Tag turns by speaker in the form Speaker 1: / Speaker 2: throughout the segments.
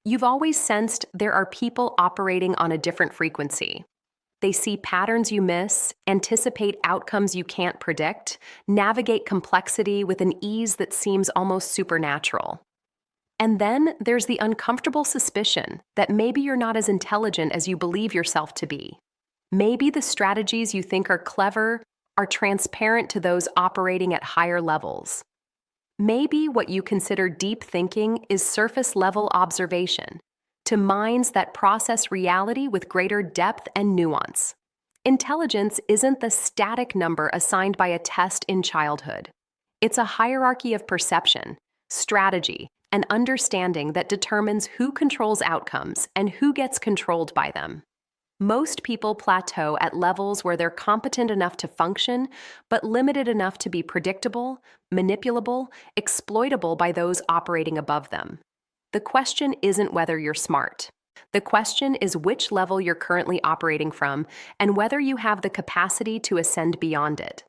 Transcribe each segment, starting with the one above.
Speaker 1: You've always sensed there are people operating on a different frequency. They see patterns you miss, anticipate outcomes you can't predict, navigate complexity with an ease that seems almost supernatural. And then there's the uncomfortable suspicion that maybe you're not as intelligent as you believe yourself to be. Maybe the strategies you think are clever are transparent to those operating at higher levels. Maybe what you consider deep thinking is surface level observation, to minds that process reality with greater depth and nuance. Intelligence isn't the static number assigned by a test in childhood. It's a hierarchy of perception, strategy, and understanding that determines who controls outcomes and who gets controlled by them. Most people plateau at levels where they're competent enough to function, but limited enough to be predictable, manipulable, exploitable by those operating above them. The question isn't whether you're smart. The question is which level you're currently operating from and whether you have the capacity to ascend beyond it.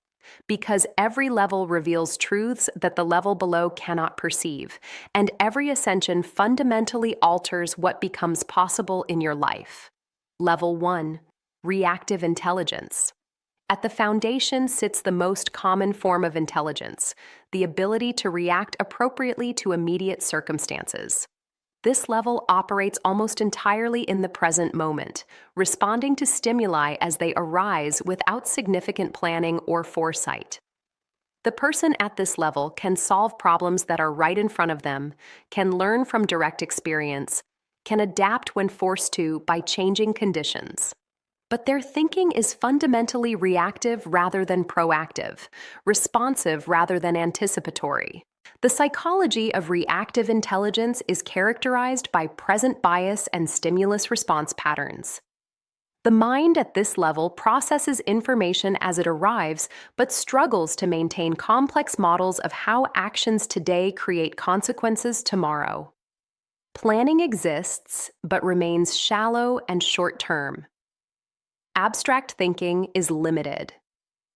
Speaker 1: Because every level reveals truths that the level below cannot perceive, and every ascension fundamentally alters what becomes possible in your life. Level 1. Reactive intelligence. At the foundation sits the most common form of intelligence, the ability to react appropriately to immediate circumstances. This level operates almost entirely in the present moment, responding to stimuli as they arise without significant planning or foresight. The person at this level can solve problems that are right in front of them, can learn from direct experience, can adapt when forced to by changing conditions. But their thinking is fundamentally reactive rather than proactive, responsive rather than anticipatory. The psychology of reactive intelligence is characterized by present bias and stimulus response patterns. The mind at this level processes information as it arrives, but struggles to maintain complex models of how actions today create consequences tomorrow. Planning exists, but remains shallow and short-term. Abstract thinking is limited.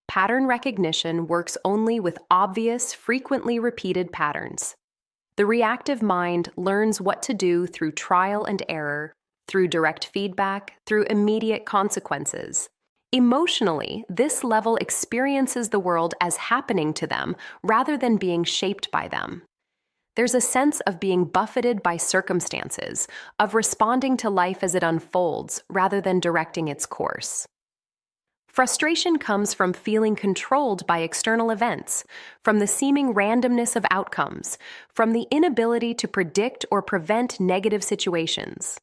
Speaker 1: Pattern recognition works only with obvious, frequently repeated patterns. The reactive mind learns what to do through trial and error, through direct feedback, through immediate consequences. Emotionally, this level experiences the world as happening to them rather than being shaped by them. There's a sense of being buffeted by circumstances, of responding to life as it unfolds rather than directing its course. Frustration comes from feeling controlled by external events, from the seeming randomness of outcomes, from the inability to predict or prevent negative situations.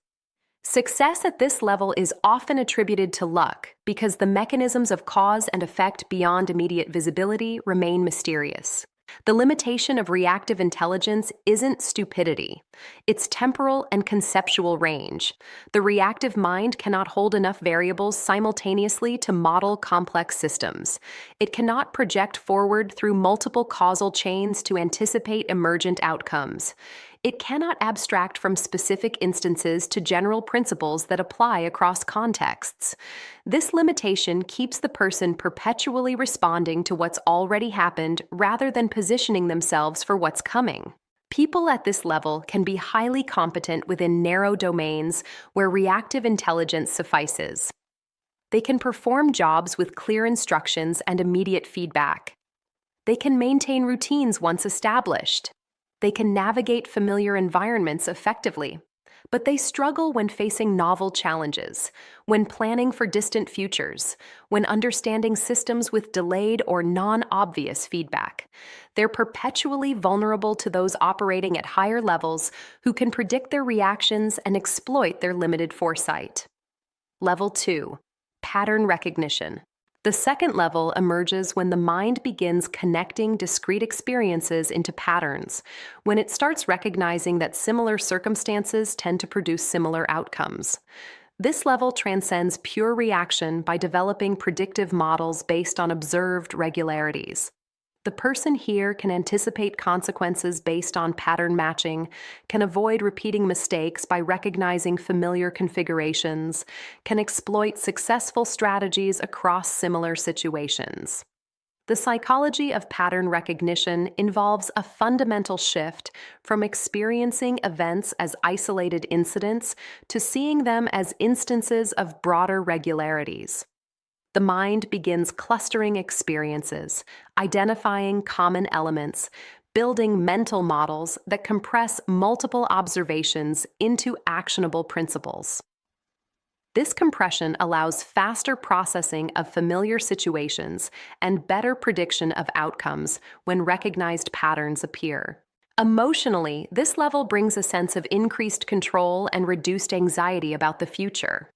Speaker 1: Success at this level is often attributed to luck because the mechanisms of cause and effect beyond immediate visibility remain mysterious. The limitation of reactive intelligence isn't stupidity. It's temporal and conceptual range. The reactive mind cannot hold enough variables simultaneously to model complex systems. It cannot project forward through multiple causal chains to anticipate emergent outcomes. It cannot abstract from specific instances to general principles that apply across contexts. This limitation keeps the person perpetually responding to what's already happened rather than positioning themselves for what's coming. People at this level can be highly competent within narrow domains where reactive intelligence suffices. They can perform jobs with clear instructions and immediate feedback. They can maintain routines once established. They can navigate familiar environments effectively, but they struggle when facing novel challenges, when planning for distant futures, when understanding systems with delayed or non-obvious feedback. They're perpetually vulnerable to those operating at higher levels who can predict their reactions and exploit their limited foresight. Level 2. Pattern recognition. The second level emerges when the mind begins connecting discrete experiences into patterns, when it starts recognizing that similar circumstances tend to produce similar outcomes. This level transcends pure reaction by developing predictive models based on observed regularities. The person here can anticipate consequences based on pattern matching, can avoid repeating mistakes by recognizing familiar configurations, can exploit successful strategies across similar situations. The psychology of pattern recognition involves a fundamental shift from experiencing events as isolated incidents to seeing them as instances of broader regularities. The mind begins clustering experiences, identifying common elements, building mental models that compress multiple observations into actionable principles. This compression allows faster processing of familiar situations and better prediction of outcomes when recognized patterns appear. Emotionally, this level brings a sense of increased control and reduced anxiety about the future.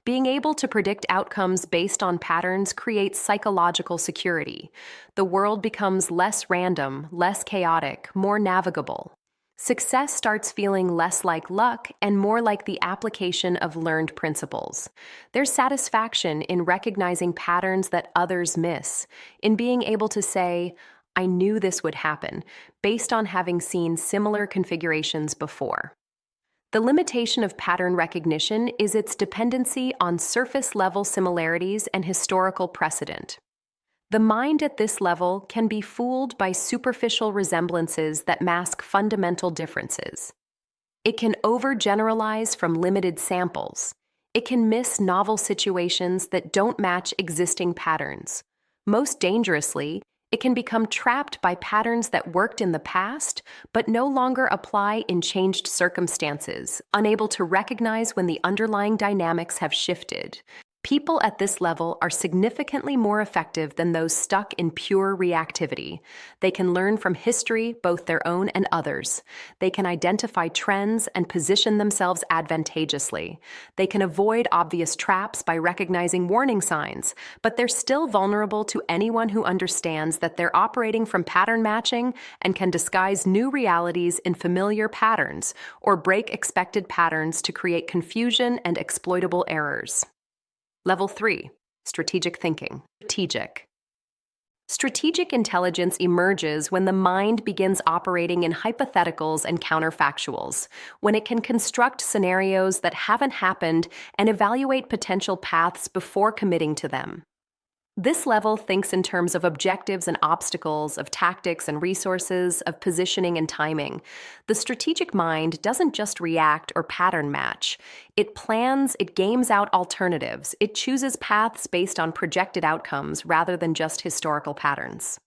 Speaker 1: Being able to predict outcomes based on patterns creates psychological security. The world becomes less random, less chaotic, more navigable. Success starts feeling less like luck and more like the application of learned principles. There's satisfaction in recognizing patterns that others miss, in being able to say, I knew this would happen, based on having seen similar configurations before. The limitation of pattern recognition is its dependency on surface-level similarities and historical precedent. The mind at this level can be fooled by superficial resemblances that mask fundamental differences. It can overgeneralize from limited samples. It can miss novel situations that don't match existing patterns. Most dangerously, it can become trapped by patterns that worked in the past but no longer apply in changed circumstances, unable to recognize when the underlying dynamics have shifted. People at this level are significantly more effective than those stuck in pure reactivity. They can learn from history, both their own and others. They can identify trends and position themselves advantageously. They can avoid obvious traps by recognizing warning signs, but they're still vulnerable to anyone who understands that they're operating from pattern matching and can disguise new realities in familiar patterns or break expected patterns to create confusion and exploitable errors. Level 3. Strategic thinking. Strategic intelligence emerges when the mind begins operating in hypotheticals and counterfactuals, when it can construct scenarios that haven't happened and evaluate potential paths before committing to them. This level thinks in terms of objectives and obstacles, of tactics and resources, of positioning and timing. The strategic mind doesn't just react or pattern match. It plans, it games out alternatives, it chooses paths based on projected outcomes rather than just historical patterns.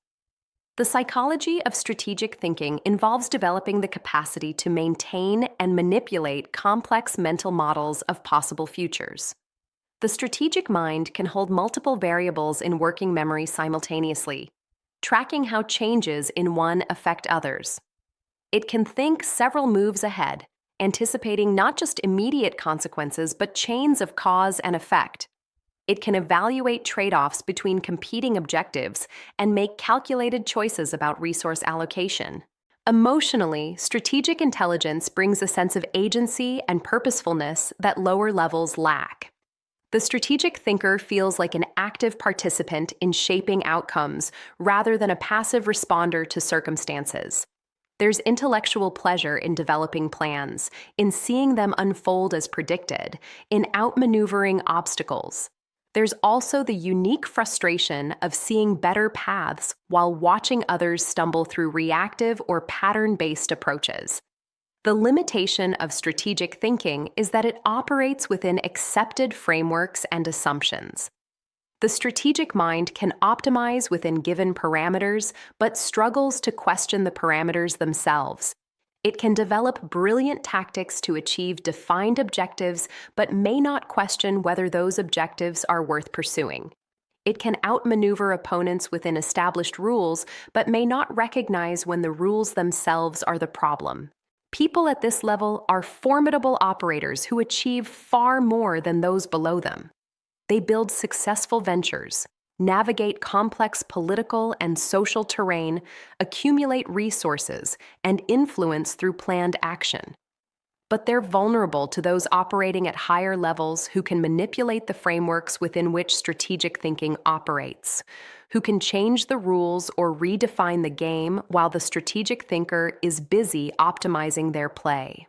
Speaker 1: The psychology of strategic thinking involves developing the capacity to maintain and manipulate complex mental models of possible futures. The strategic mind can hold multiple variables in working memory simultaneously, tracking how changes in one affect others. It can think several moves ahead, anticipating not just immediate consequences but chains of cause and effect. It can evaluate trade-offs between competing objectives and make calculated choices about resource allocation. Emotionally, strategic intelligence brings a sense of agency and purposefulness that lower levels lack. The strategic thinker feels like an active participant in shaping outcomes rather than a passive responder to circumstances. There's intellectual pleasure in developing plans, in seeing them unfold as predicted, in outmaneuvering obstacles. There's also the unique frustration of seeing better paths while watching others stumble through reactive or pattern-based approaches. The limitation of strategic thinking is that it operates within accepted frameworks and assumptions. The strategic mind can optimize within given parameters, but struggles to question the parameters themselves. It can develop brilliant tactics to achieve defined objectives, but may not question whether those objectives are worth pursuing. It can outmaneuver opponents within established rules, but may not recognize when the rules themselves are the problem. People at this level are formidable operators who achieve far more than those below them. They build successful ventures, navigate complex political and social terrain, accumulate resources, and influence through planned action. But they're vulnerable to those operating at higher levels who can manipulate the frameworks within which strategic thinking operates, who can change the rules or redefine the game while the strategic thinker is busy optimizing their play.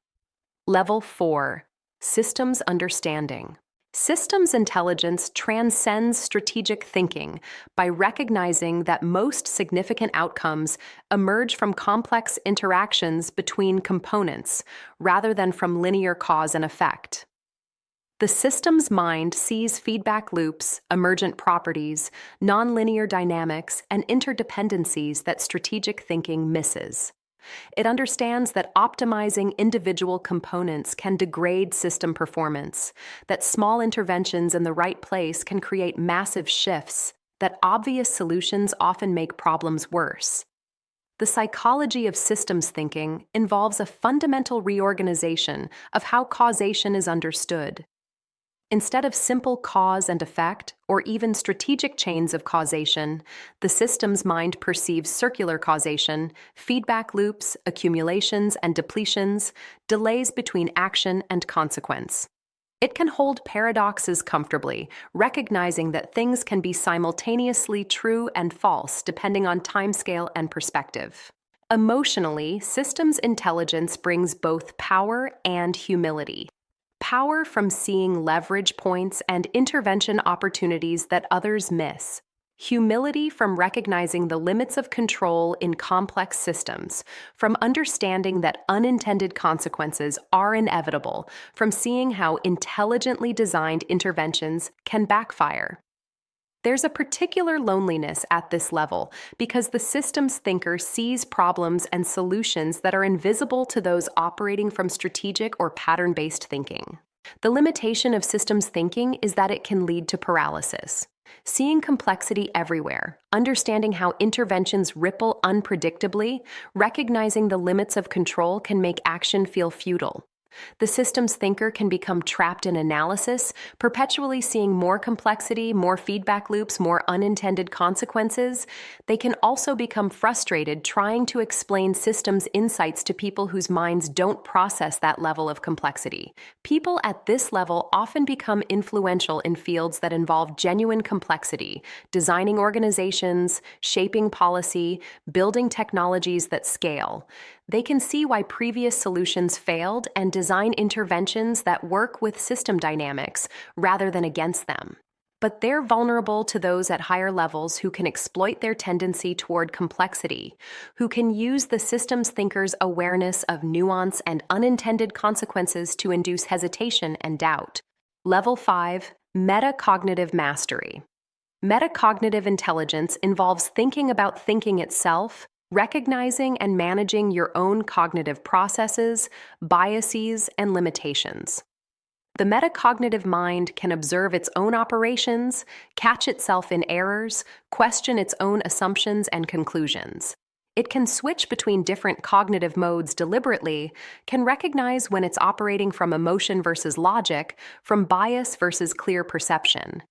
Speaker 1: Level 4. Systems understanding. Systems intelligence transcends strategic thinking by recognizing that most significant outcomes emerge from complex interactions between components rather than from linear cause and effect. The system's mind sees feedback loops, emergent properties, nonlinear dynamics, and interdependencies that strategic thinking misses. It understands that optimizing individual components can degrade system performance, that small interventions in the right place can create massive shifts, that obvious solutions often make problems worse. The psychology of systems thinking involves a fundamental reorganization of how causation is understood. Instead of simple cause and effect, or even strategic chains of causation, the system's mind perceives circular causation, feedback loops, accumulations and depletions, delays between action and consequence. It can hold paradoxes comfortably, recognizing that things can be simultaneously true and false depending on timescale and perspective. Emotionally, systems intelligence brings both power and humility. Power from seeing leverage points and intervention opportunities that others miss. Humility from recognizing the limits of control in complex systems, from understanding that unintended consequences are inevitable, from seeing how intelligently designed interventions can backfire. There's a particular loneliness at this level because the systems thinker sees problems and solutions that are invisible to those operating from strategic or pattern-based thinking. The limitation of systems thinking is that it can lead to paralysis. Seeing complexity everywhere, understanding how interventions ripple unpredictably, recognizing the limits of control can make action feel futile. The systems thinker can become trapped in analysis, perpetually seeing more complexity, more feedback loops, more unintended consequences. They can also become frustrated trying to explain systems insights to people whose minds don't process that level of complexity. People at this level often become influential in fields that involve genuine complexity, designing organizations, shaping policy, building technologies that scale. They can see why previous solutions failed and design interventions that work with system dynamics rather than against them. But they're vulnerable to those at higher levels who can exploit their tendency toward complexity, who can use the systems thinker's awareness of nuance and unintended consequences to induce hesitation and doubt. Level 5, Metacognitive Mastery. Metacognitive intelligence involves thinking about thinking itself, recognizing and managing your own cognitive processes, biases, and limitations. The metacognitive mind can observe its own operations, catch itself in errors, question its own assumptions and conclusions. It can switch between different cognitive modes deliberately, can recognize when it's operating from emotion versus logic, from bias versus clear perception.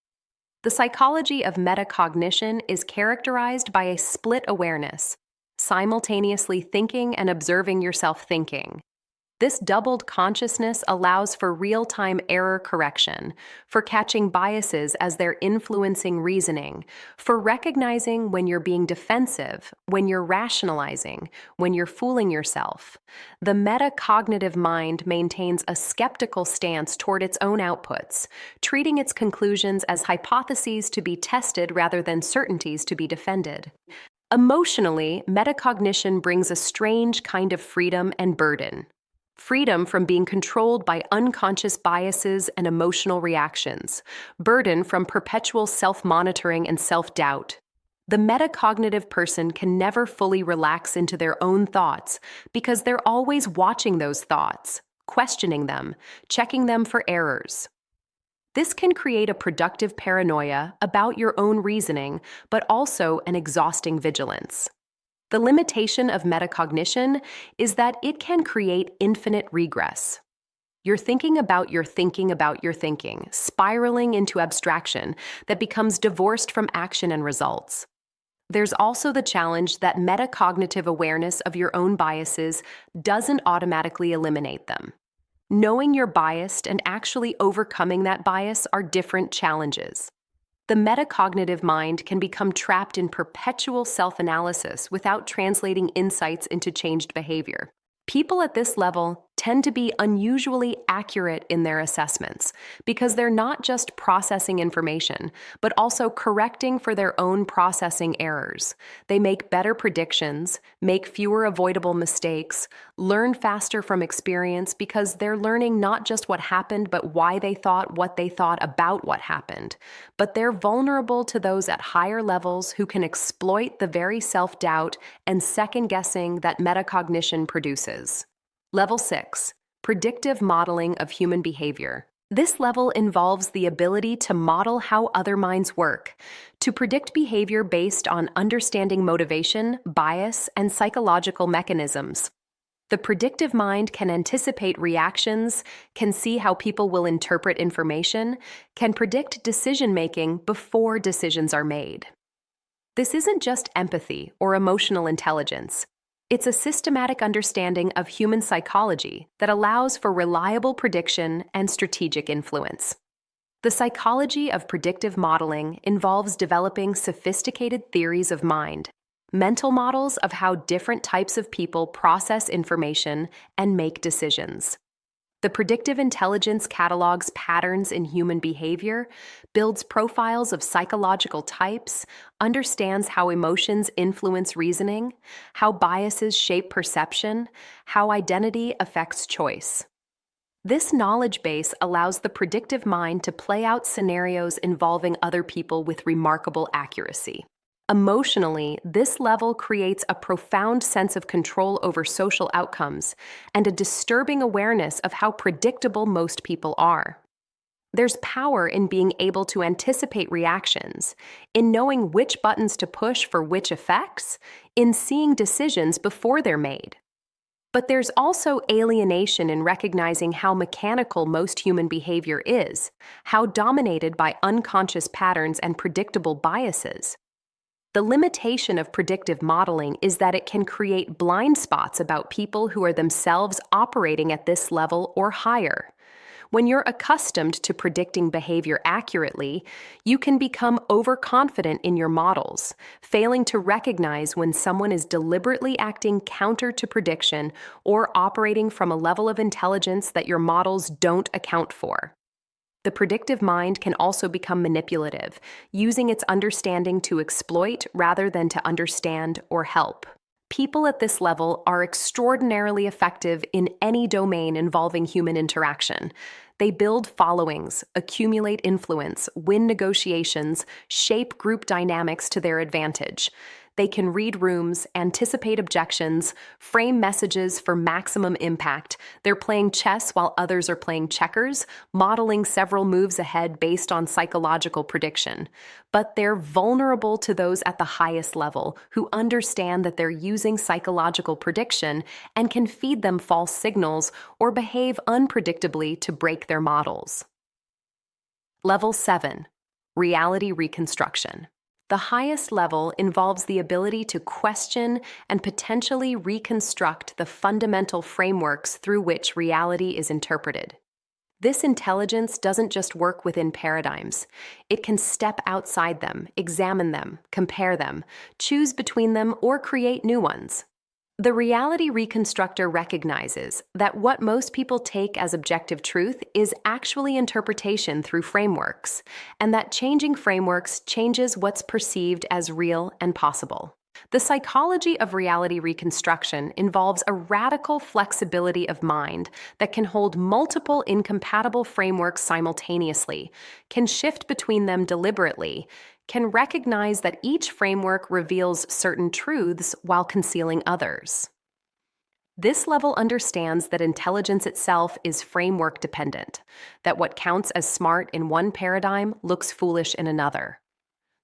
Speaker 1: The psychology of metacognition is characterized by a split awareness, simultaneously thinking and observing yourself thinking. This doubled consciousness allows for real-time error correction, for catching biases as they're influencing reasoning, for recognizing when you're being defensive, when you're rationalizing, when you're fooling yourself. The metacognitive mind maintains a skeptical stance toward its own outputs, treating its conclusions as hypotheses to be tested rather than certainties to be defended. Emotionally, metacognition brings a strange kind of freedom and burden. Freedom from being controlled by unconscious biases and emotional reactions. Burden from perpetual self-monitoring and self-doubt. The metacognitive person can never fully relax into their own thoughts because they're always watching those thoughts, questioning them, checking them for errors. This can create a productive paranoia about your own reasoning, but also an exhausting vigilance. The limitation of metacognition is that it can create infinite regress. You're thinking about your thinking about your thinking, spiraling into abstraction that becomes divorced from action and results. There's also the challenge that metacognitive awareness of your own biases doesn't automatically eliminate them. Knowing you're biased and actually overcoming that bias are different challenges. The metacognitive mind can become trapped in perpetual self-analysis without translating insights into changed behavior. People at this level tend to be unusually accurate in their assessments because they're not just processing information, but also correcting for their own processing errors. They make better predictions, make fewer avoidable mistakes, learn faster from experience because they're learning not just what happened, but why they thought what they thought about what happened. But they're vulnerable to those at higher levels who can exploit the very self-doubt and second-guessing that metacognition produces. Level 6. Predictive modeling of human behavior. This level involves the ability to model how other minds work, to predict behavior based on understanding motivation, bias, and psychological mechanisms. The predictive mind can anticipate reactions, can see how people will interpret information, can predict decision-making before decisions are made. This isn't just empathy or emotional intelligence. It's a systematic understanding of human psychology that allows for reliable prediction and strategic influence. The psychology of predictive modeling involves developing sophisticated theories of mind, mental models of how different types of people process information and make decisions. The predictive intelligence catalogs patterns in human behavior, builds profiles of psychological types, understands how emotions influence reasoning, how biases shape perception, how identity affects choice. This knowledge base allows the predictive mind to play out scenarios involving other people with remarkable accuracy. Emotionally, this level creates a profound sense of control over social outcomes and a disturbing awareness of how predictable most people are. There's power in being able to anticipate reactions, in knowing which buttons to push for which effects, in seeing decisions before they're made. But there's also alienation in recognizing how mechanical most human behavior is, how dominated by unconscious patterns and predictable biases. The limitation of predictive modeling is that it can create blind spots about people who are themselves operating at this level or higher. When you're accustomed to predicting behavior accurately, you can become overconfident in your models, failing to recognize when someone is deliberately acting counter to prediction or operating from a level of intelligence that your models don't account for. The predictive mind can also become manipulative, using its understanding to exploit rather than to understand or help. People at this level are extraordinarily effective in any domain involving human interaction. They build followings, accumulate influence, win negotiations, shape group dynamics to their advantage. They can read rooms, anticipate objections, frame messages for maximum impact. They're playing chess while others are playing checkers, modeling several moves ahead based on psychological prediction. But they're vulnerable to those at the highest level who understand that they're using psychological prediction and can feed them false signals or behave unpredictably to break their models. Level 7. Reality reconstruction. The highest level involves the ability to question and potentially reconstruct the fundamental frameworks through which reality is interpreted. This intelligence doesn't just work within paradigms. It can step outside them, examine them, compare them, choose between them, or create new ones. The reality reconstructor recognizes that what most people take as objective truth is actually interpretation through frameworks, and that changing frameworks changes what's perceived as real and possible. The psychology of reality reconstruction involves a radical flexibility of mind that can hold multiple incompatible frameworks simultaneously, can shift between them deliberately, can recognize that each framework reveals certain truths while concealing others. This level understands that intelligence itself is framework dependent, that what counts as smart in one paradigm looks foolish in another.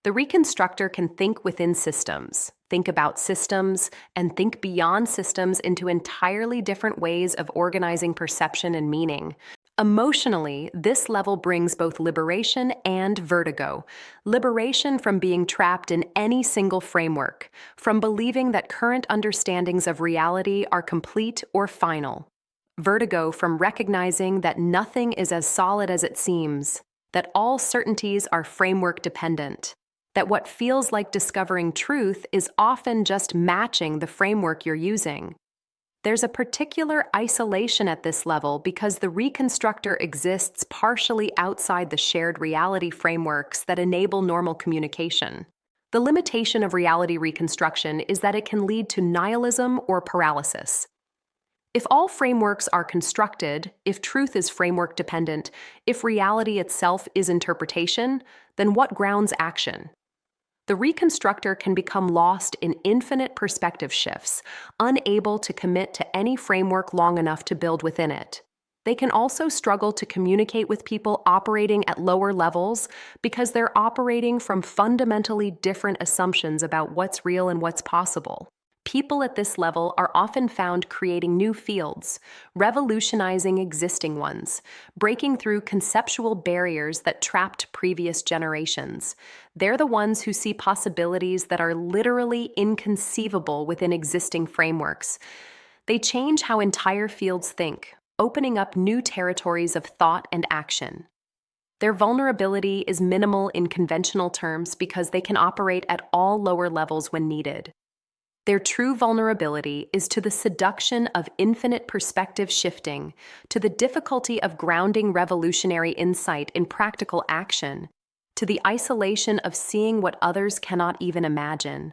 Speaker 1: The reconstructor can think within systems, think about systems, and think beyond systems into entirely different ways of organizing perception and meaning. Emotionally, this level brings both liberation and vertigo. Liberation from being trapped in any single framework, from believing that current understandings of reality are complete or final. Vertigo from recognizing that nothing is as solid as it seems, that all certainties are framework dependent, that what feels like discovering truth is often just matching the framework you're using. There's a particular isolation at this level because the reconstructor exists partially outside the shared reality frameworks that enable normal communication. The limitation of reality reconstruction is that it can lead to nihilism or paralysis. If all frameworks are constructed, if truth is framework dependent, if reality itself is interpretation, then what grounds action? The reconstructor can become lost in infinite perspective shifts, unable to commit to any framework long enough to build within it. They can also struggle to communicate with people operating at lower levels because they're operating from fundamentally different assumptions about what's real and what's possible. People at this level are often found creating new fields, revolutionizing existing ones, breaking through conceptual barriers that trapped previous generations. They're the ones who see possibilities that are literally inconceivable within existing frameworks. They change how entire fields think, opening up new territories of thought and action. Their vulnerability is minimal in conventional terms because they can operate at all lower levels when needed. Their true vulnerability is to the seduction of infinite perspective shifting, to the difficulty of grounding revolutionary insight in practical action, to the isolation of seeing what others cannot even imagine.